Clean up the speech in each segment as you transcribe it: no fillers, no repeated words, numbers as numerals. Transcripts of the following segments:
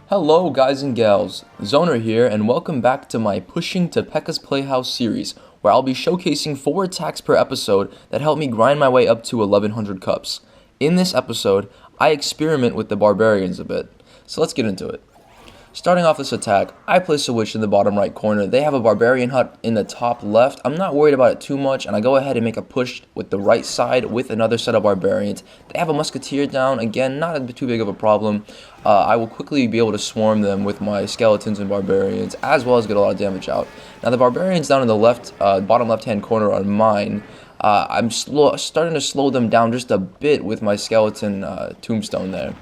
Hello guys and gals, Zoner here and welcome back to my Pushing to Pekka's Playhouse series where I'll be showcasing 4 attacks per episode that help me grind my way up to 1100 cups. In this episode, I experiment with the barbarians a bit, so let's get into it. Starting off this attack, I place a witch in the bottom right corner. They have a barbarian hut in the top left. I'm not worried about it too much, and I go ahead and make a push with the right side with another set of barbarians. They have a musketeer down, again, not too big of a problem. I will quickly be able to swarm them with my skeletons and barbarians, as well as get a lot of damage out. Now the barbarians down in the bottom left-hand corner are mine. I'm starting to slow them down just a bit with my skeleton tombstone there.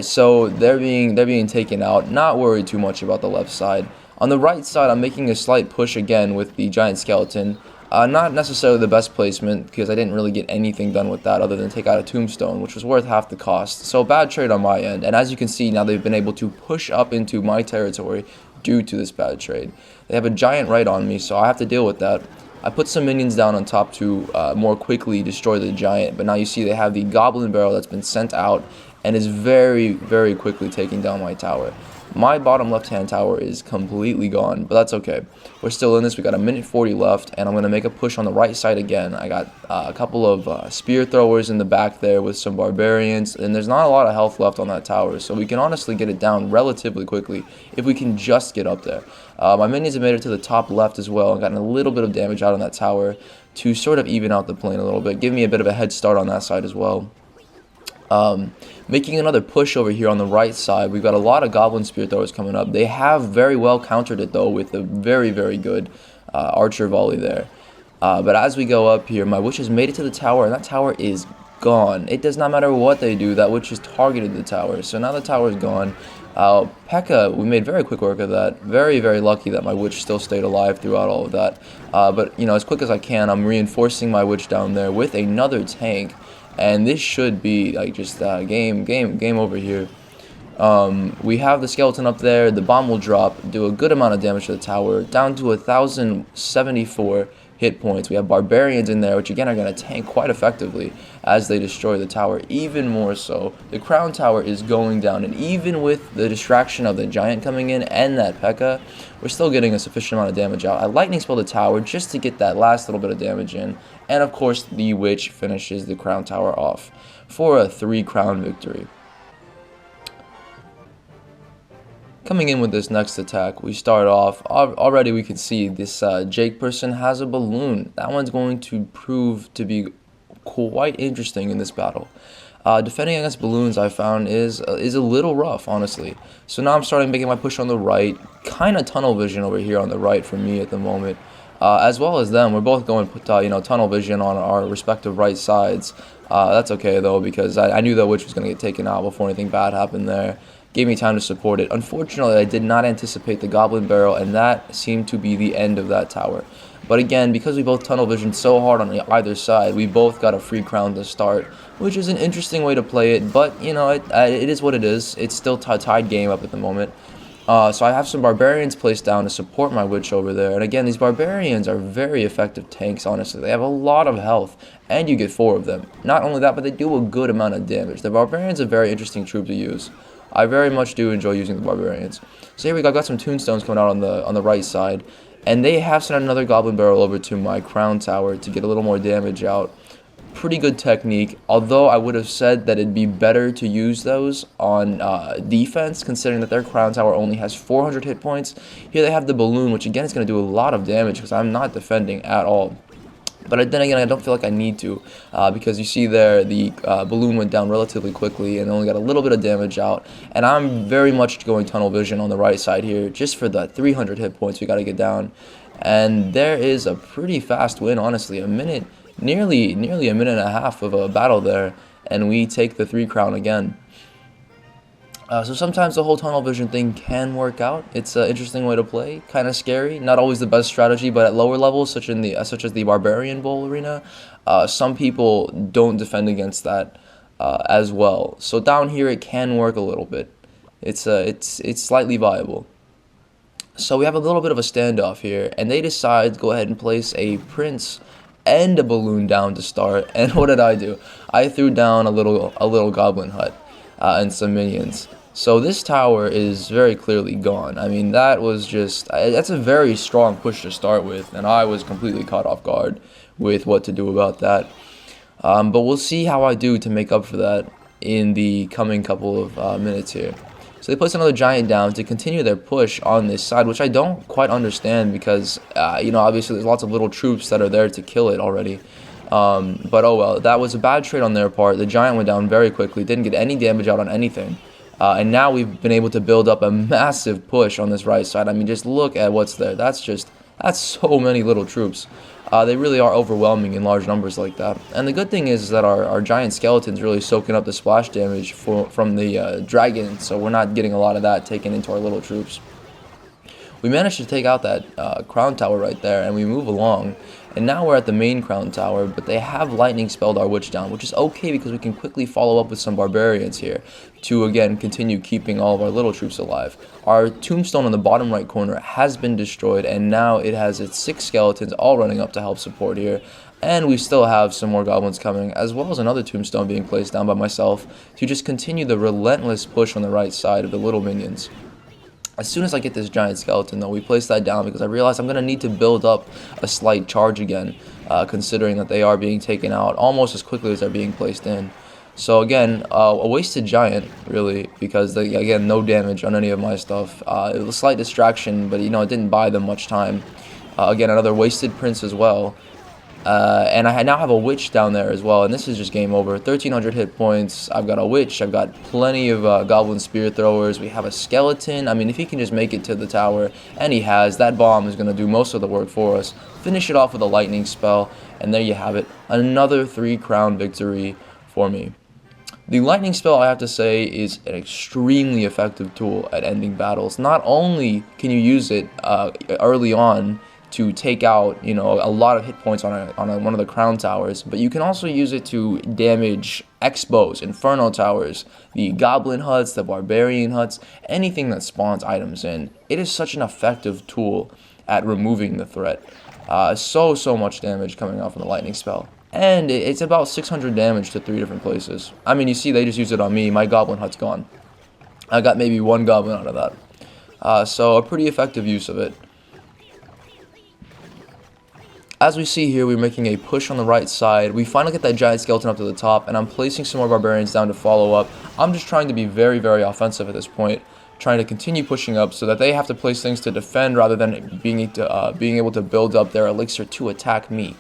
So they're being taken out. Not worried too much about the left side. On the right side, I'm making a slight push again with the giant skeleton. Not necessarily the best placement because I didn't really get anything done with that other than take out a tombstone, which was worth half the cost. So bad trade on my end. And as you can see, now they've been able to push up into my territory due to this bad trade. They have a giant right on me, so I have to deal with that. I put some minions down on top to more quickly destroy the giant, but now you see they have the goblin barrel that's been sent out and is very, very quickly taking down my tower. My bottom left-hand tower is completely gone, but that's okay. We're still in this. We got a minute 40 left, and I'm going to make a push on the right side again. I got a couple of spear throwers in the back there with some barbarians, and there's not a lot of health left on that tower, so we can honestly get it down relatively quickly if we can just get up there. My minions have made it to the top left as well and gotten a little bit of damage out on that tower to sort of even out the plane a little bit, give me a bit of a head start on that side as well. Making another push over here on the right side, we've got a lot of goblin spear throwers coming up. They have very well countered it though with a very, very good archer volley there. But as we go up here, my witch has made it to the tower, and that tower is gone. It does not matter what they do, that witch has targeted the tower. So now the tower is gone. Pekka, we made very quick work of that. Very, very lucky that my witch still stayed alive throughout all of that. But, you know, as quick as I can, I'm reinforcing my witch down there with another tank. And this should be like just game over here. We have the skeleton up there. The bomb will drop, do a good amount of damage to the tower, down to 1,074 hit points. We have barbarians in there, which again are going to tank quite effectively as they destroy the tower. Even more so, the crown tower is going down, and even with the distraction of the giant coming in and that Pekka, we're still getting a sufficient amount of damage out. I lightning spell the tower just to get that last little bit of damage in, and of course the witch finishes the crown tower off for a 3 crown victory. Coming in with this next attack, we start off, already we can see this Jake person has a balloon. That one's going to prove to be quite interesting in this battle. Defending against balloons, I found, is a little rough, honestly. So now I'm starting making my push on the right, kind of tunnel vision over here on the right for me at the moment. As well as them, we're both going tunnel vision on our respective right sides. That's okay though, because I knew that witch was going to get taken out before anything bad happened there. Gave me time to support it. Unfortunately, I did not anticipate the goblin barrel, and that seemed to be the end of that tower. But again, because we both tunnel visioned so hard on either side, we both got a free crown to start, which is an interesting way to play it, but you know, it is what it is. It's still a tied game up at the moment. So I have some barbarians placed down to support my witch over there, and again, these barbarians are very effective tanks, honestly. They have a lot of health, and you get 4 of them. Not only that, but they do a good amount of damage. The barbarians are a very interesting troop to use. I very much do enjoy using the barbarians. So here we go, I've got some tombstones coming out on the right side, and they have sent another goblin barrel over to my crown tower to get a little more damage out. Pretty good technique, although I would have said that it'd be better to use those on defense, considering that their crown tower only has 400 hit points. Here they have the balloon, which again is going to do a lot of damage because I'm not defending at all. But then again, I don't feel like I need to, because you see there, the balloon went down relatively quickly and only got a little bit of damage out. And I'm very much going tunnel vision on the right side here, just for the 300 hit points we got to get down. And there is a pretty fast win, honestly, nearly a minute and a half of a battle there, and we take the 3 crown again. So sometimes the whole tunnel vision thing can work out. It's an interesting way to play, kind of scary. Not always the best strategy, but at lower levels, such as the Barbarian Bowl arena, some people don't defend against that as well. So down here, it can work a little bit. It's slightly viable. So we have a little bit of a standoff here, and they decide to go ahead and place a prince and a balloon down to start. And what did I do? I threw down a little goblin hut and some minions. So this tower is very clearly gone. I mean, that's a very strong push to start with, and I was completely caught off guard with what to do about that. But we'll see how I do to make up for that in the coming couple of minutes here. So they place another giant down to continue their push on this side, which I don't quite understand because, obviously there's lots of little troops that are there to kill it already. But oh well, that was a bad trade on their part. The giant went down very quickly, didn't get any damage out on anything. And now we've been able to build up a massive push on this right side. I mean, just look at what's there. That's so many little troops. They really are overwhelming in large numbers like that. And the good thing is that our giant skeleton's really soaking up the splash damage from the dragon, so we're not getting a lot of that taken into our little troops. We managed to take out that crown tower right there, and we move along. And now we're at the main crown tower, but they have lightning spelled our witch down, which is okay because we can quickly follow up with some barbarians here to, again, continue keeping all of our little troops alive. Our tombstone on the bottom right corner has been destroyed, and now it has its 6 skeletons all running up to help support here. And we still have some more goblins coming, as well as another tombstone being placed down by myself to just continue the relentless push on the right side of the little minions. As soon as I get this giant skeleton, though, we place that down because I realize I'm going to need to build up a slight charge again, considering that they are being taken out almost as quickly as they're being placed in. So again, a wasted giant, really, because, again, no damage on any of my stuff. It was a slight distraction, but, it didn't buy them much time. Again, another wasted prince as well. And I now have a witch down there as well, and this is just game over. 1300 hit points. I've got a witch. I've got plenty of goblin spear throwers. We have a skeleton. I mean, if he can just make it to the tower, and he has, that bomb is going to do most of the work for us. Finish it off with a lightning spell, and there you have it. Another 3-crown victory for me. The lightning spell, I have to say, is an extremely effective tool at ending battles. Not only can you use it early on to take out, a lot of hit points on one of the crown towers, but you can also use it to damage X-bows, inferno towers, the goblin huts, the barbarian huts, anything that spawns items in. It is such an effective tool at removing the threat. So much damage coming out from the lightning spell. And it's about 600 damage to 3 different places. I mean, you see, they just used it on me. My goblin hut's gone. I got maybe 1 goblin out of that. So a pretty effective use of it. As we see here, we're making a push on the right side. We finally get that giant skeleton up to the top, and I'm placing some more barbarians down to follow up. I'm just trying to be very, very offensive at this point, trying to continue pushing up so that they have to place things to defend rather than being able to build up their elixir to attack me.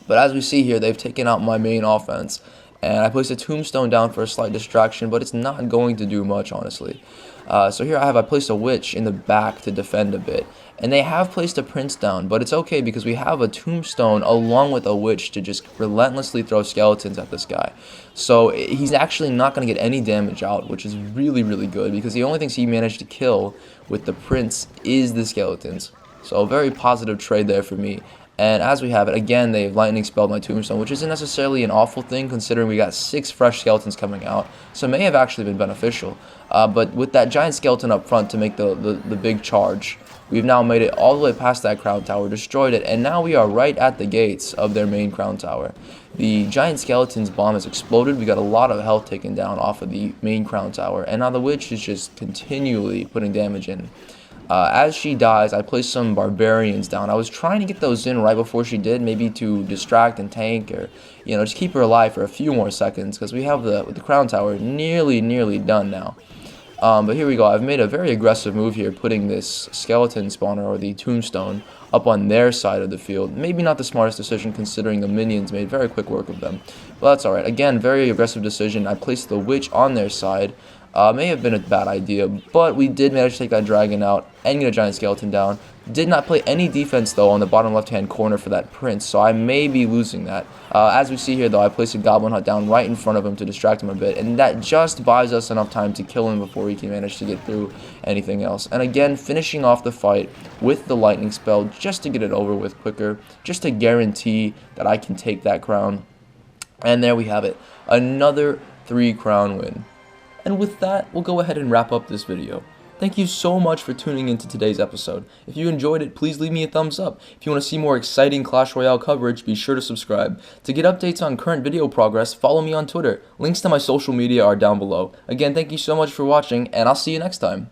But as we see here, they've taken out my main offense, and I placed a tombstone down for a slight distraction, but it's not going to do much, honestly. So here I placed a witch in the back to defend a bit. And they have placed a prince down, but it's okay because we have a tombstone along with a witch to just relentlessly throw skeletons at this guy. So he's actually not going to get any damage out, which is really, really good because the only things he managed to kill with the prince is the skeletons. So a very positive trade there for me. And as we have it, again, they've lightning spelled my tombstone, which isn't necessarily an awful thing considering we got 6 fresh skeletons coming out. So it may have actually been beneficial. But with that giant skeleton up front to make the big charge, we've now made it all the way past that crown tower, destroyed it, and now we are right at the gates of their main crown tower. The giant skeleton's bomb has exploded. We got a lot of health taken down off of the main crown tower, and now the witch is just continually putting damage in. As she dies, I placed some barbarians down. I was trying to get those in right before she did, maybe to distract and tank, or just keep her alive for a few more seconds, because we have the crown tower nearly done now. But here we go. I've made a very aggressive move here, putting this skeleton spawner, or the tombstone, up on their side of the field. Maybe not the smartest decision considering the minions made very quick work of them. But that's alright. Again, very aggressive decision. I placed the witch on their side. May have been a bad idea, but we did manage to take that dragon out and get a giant skeleton down. Did not play any defense, though, on the bottom left-hand corner for that prince, so I may be losing that. As we see here, though, I placed a goblin hut down right in front of him to distract him a bit, and that just buys us enough time to kill him before we can manage to get through anything else. And again, finishing off the fight with the lightning spell just to get it over with quicker, just to guarantee that I can take that crown. And there we have it, another 3-crown win. And with that, we'll go ahead and wrap up this video. Thank you so much for tuning into today's episode. If you enjoyed it, please leave me a thumbs up. If you want to see more exciting Clash Royale coverage, be sure to subscribe. To get updates on current video progress, follow me on Twitter. Links to my social media are down below. Again, thank you so much for watching, and I'll see you next time.